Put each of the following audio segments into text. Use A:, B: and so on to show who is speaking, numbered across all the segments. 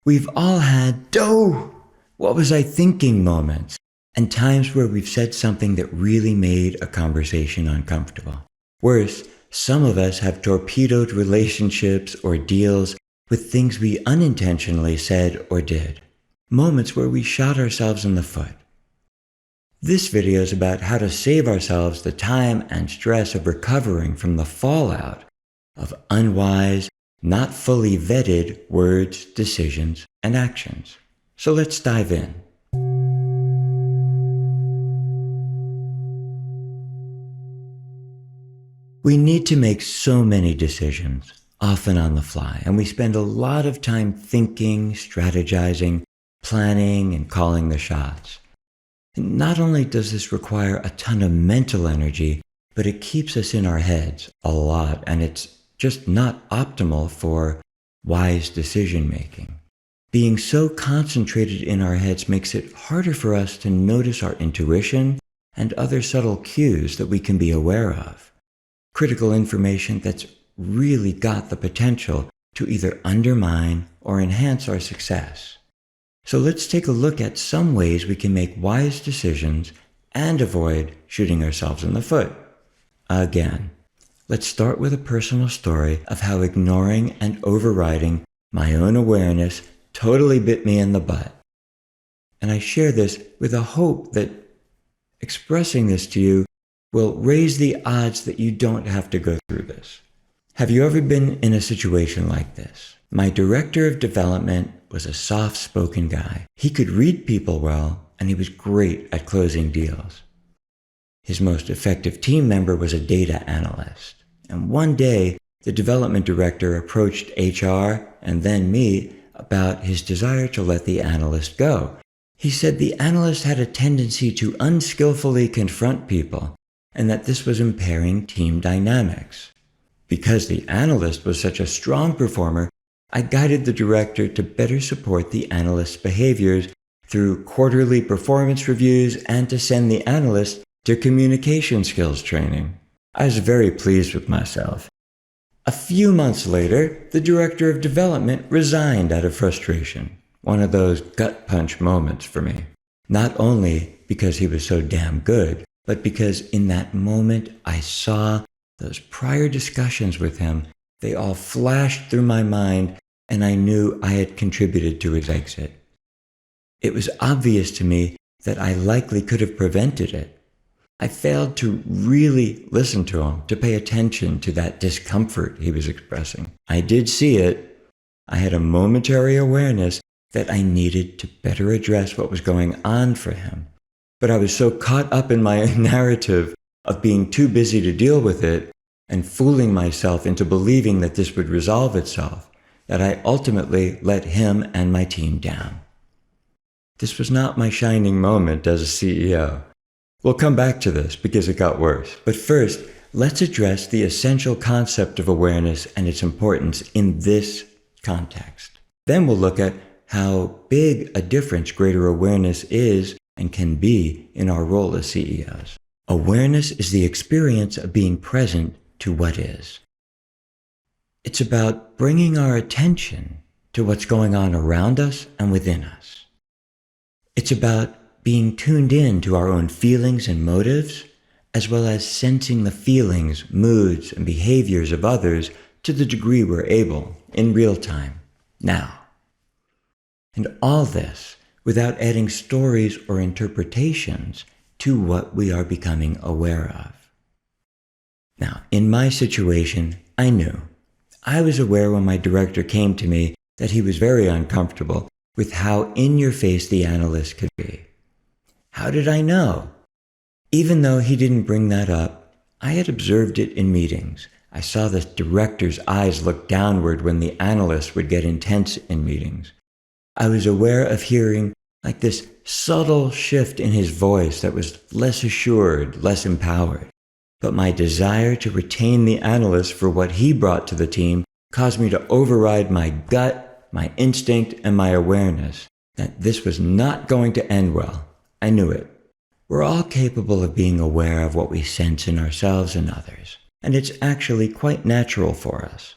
A: We've all had, what was I thinking moments, and times where we've said something that really made a conversation uncomfortable. Worse, some of us have torpedoed relationships or deals with things we unintentionally said or did. Moments where we shot ourselves in the foot. This video is about how to save ourselves the time and stress of recovering from the fallout of unwise, not fully vetted words, decisions, and actions. So let's dive in. We need to make so many decisions, often on the fly, and we spend a lot of time thinking, strategizing, planning, and calling the shots. And not only does this require a ton of mental energy, but it keeps us in our heads a lot, and it's just not optimal for wise decision making. Being so concentrated in our heads makes it harder for us to notice our intuition and other subtle cues that we can be aware of. Critical information that's really got the potential to either undermine or enhance our success. So let's take a look at some ways we can make wise decisions and avoid shooting ourselves in the foot. Again, let's start with a personal story of how ignoring and overriding my own awareness totally bit me in the butt. And I share this with a hope that expressing this to you will raise the odds that you don't have to go through this. Have you ever been in a situation like this? My director of development was a soft-spoken guy. He could read people well, and he was great at closing deals. His most effective team member was a data analyst. And one day, the development director approached HR and then me about his desire to let the analyst go. He said the analyst had a tendency to unskillfully confront people, and that this was impairing team dynamics. Because the analyst was such a strong performer, I guided the director to better support the analyst's behaviors through quarterly performance reviews and to send the analyst to communication skills training. I was very pleased with myself. A few months later, the director of development resigned out of frustration. One of those gut punch moments for me. Not only because he was so damn good, but because in that moment I saw those prior discussions with him. They all flashed through my mind, and I knew I had contributed to his exit. It was obvious to me that I likely could have prevented it. I failed to really listen to him, to pay attention to that discomfort he was expressing. I did see it. I had a momentary awareness that I needed to better address what was going on for him. But I was so caught up in my narrative of being too busy to deal with it and fooling myself into believing that this would resolve itself, that I ultimately let him and my team down. This was not my shining moment as a CEO. We'll come back to this because it got worse. But first, let's address the essential concept of awareness and its importance in this context. Then we'll look at how big a difference greater awareness is and can be in our role as CEOs. Awareness is the experience of being present to what is. It's about bringing our attention to what's going on around us and within us. It's about being tuned in to our own feelings and motives, as well as sensing the feelings, moods, and behaviors of others to the degree we're able, in real time, now. And all this without adding stories or interpretations to what we are becoming aware of. Now, in my situation, I knew. I was aware when my director came to me that he was very uncomfortable with how in-your-face the analyst could be. How did I know? Even though he didn't bring that up, I had observed it in meetings. I saw the director's eyes look downward when the analyst would get intense in meetings. I was aware of hearing like this subtle shift in his voice that was less assured, less empowered. But my desire to retain the analyst for what he brought to the team caused me to override my gut, my instinct, and my awareness that this was not going to end well. I knew it. We're all capable of being aware of what we sense in ourselves and others, and it's actually quite natural for us.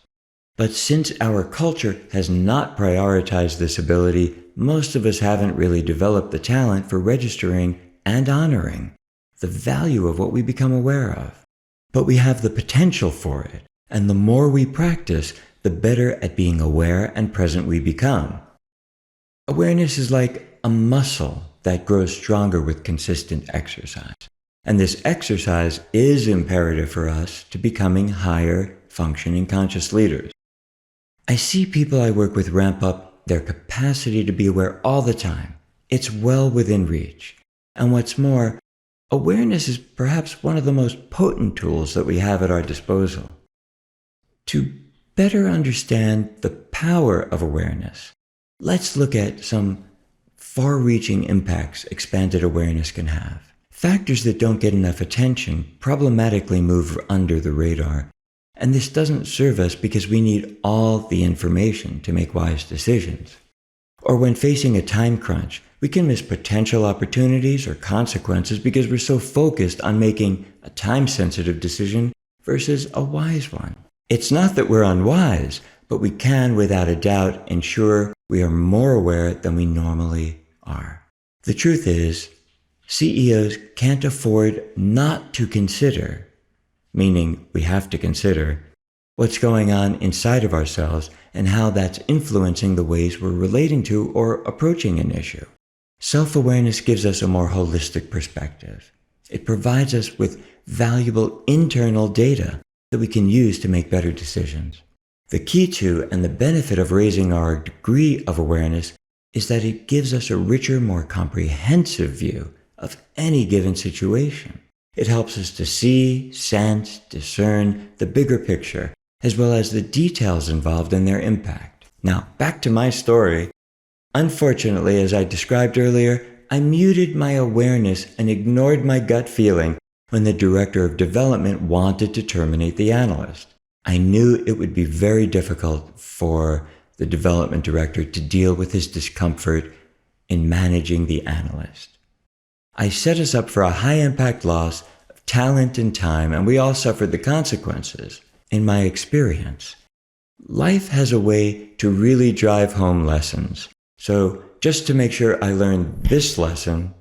A: But since our culture has not prioritized this ability, most of us haven't really developed the talent for registering and honoring the value of what we become aware of. But we have the potential for it, and the more we practice, the better at being aware and present we become. Awareness is like a muscle that grows stronger with consistent exercise. And this exercise is imperative for us to becoming higher functioning conscious leaders. I see people I work with ramp up their capacity to be aware all the time. It's well within reach. And what's more, awareness is perhaps one of the most potent tools that we have at our disposal. To better understand the power of awareness, let's look at some far-reaching impacts expanded awareness can have. Factors that don't get enough attention problematically move under the radar. And this doesn't serve us because we need all the information to make wise decisions. Or when facing a time crunch, we can miss potential opportunities or consequences because we're so focused on making a time-sensitive decision versus a wise one. It's not that we're unwise, but we can, without a doubt, ensure we are more aware than we normally are. The truth is, CEOs can't afford not to consider, meaning we have to consider, what's going on inside of ourselves and how that's influencing the ways we're relating to or approaching an issue. Self-awareness gives us a more holistic perspective. It provides us with valuable internal data that we can use to make better decisions. The key to and the benefit of raising our degree of awareness is that it gives us a richer, more comprehensive view of any given situation. It helps us to see, sense, discern the bigger picture, as well as the details involved in their impact. Now, back to my story. Unfortunately, as I described earlier, I muted my awareness and ignored my gut feeling when the director of development wanted to terminate the analyst. I knew it would be very difficult for the development director to deal with his discomfort in managing the analyst. I set us up for a high-impact loss of talent and time, and we all suffered the consequences. In my experience, life has a way to really drive home lessons. So just to make sure I learned this lesson,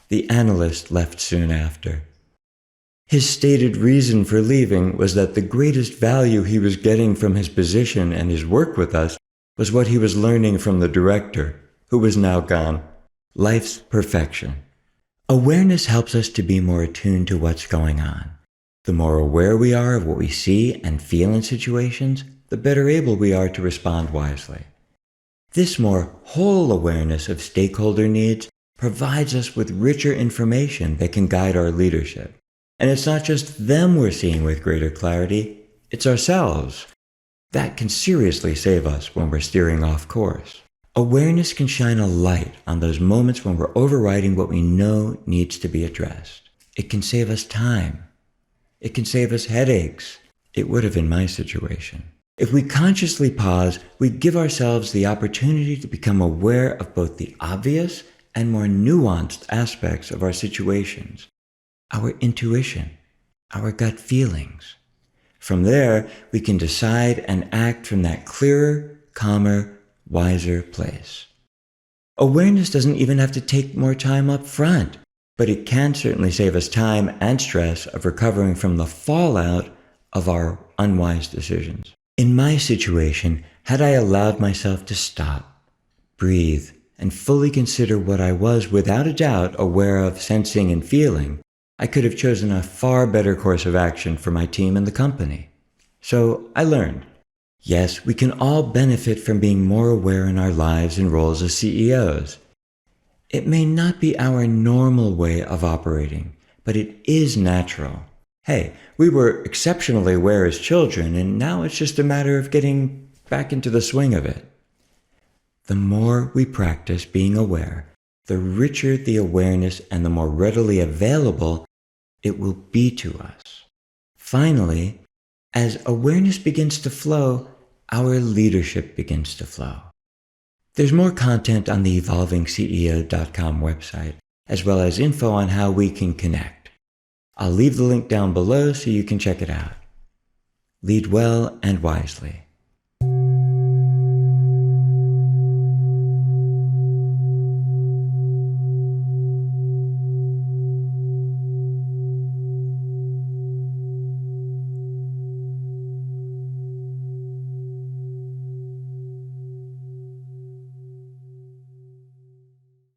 A: the analyst left soon after. His stated reason for leaving was that the greatest value he was getting from his position and his work with us was what he was learning from the director, who was now gone. Life's perfection. Awareness helps us to be more attuned to what's going on. The more aware we are of what we see and feel in situations, the better able we are to respond wisely. This more whole awareness of stakeholder needs provides us with richer information that can guide our leadership. And it's not just them we're seeing with greater clarity, it's ourselves. That can seriously save us when we're steering off course. Awareness can shine a light on those moments when we're overriding what we know needs to be addressed. It can save us time. It can save us headaches. It would have in my situation. If we consciously pause, we give ourselves the opportunity to become aware of both the obvious and more nuanced aspects of our situations, our intuition, our gut feelings. From there, we can decide and act from that clearer, calmer, wiser place. Awareness doesn't even have to take more time up front, but it can certainly save us time and stress of recovering from the fallout of our unwise decisions. In my situation, had I allowed myself to stop, breathe, and fully consider what I was without a doubt aware of, sensing, and feeling, I could have chosen a far better course of action for my team and the company. So I learned. Yes, we can all benefit from being more aware in our lives and roles as CEOs. It may not be our normal way of operating, but it is natural. Hey, we were exceptionally aware as children, and now it's just a matter of getting back into the swing of it. The more we practice being aware, the richer the awareness and the more readily available it will be to us. Finally, as awareness begins to flow, our leadership begins to flow. There's more content on the evolvingceo.com website, as well as info on how we can connect. I'll leave the link down below so you can check it out. Lead well and wisely.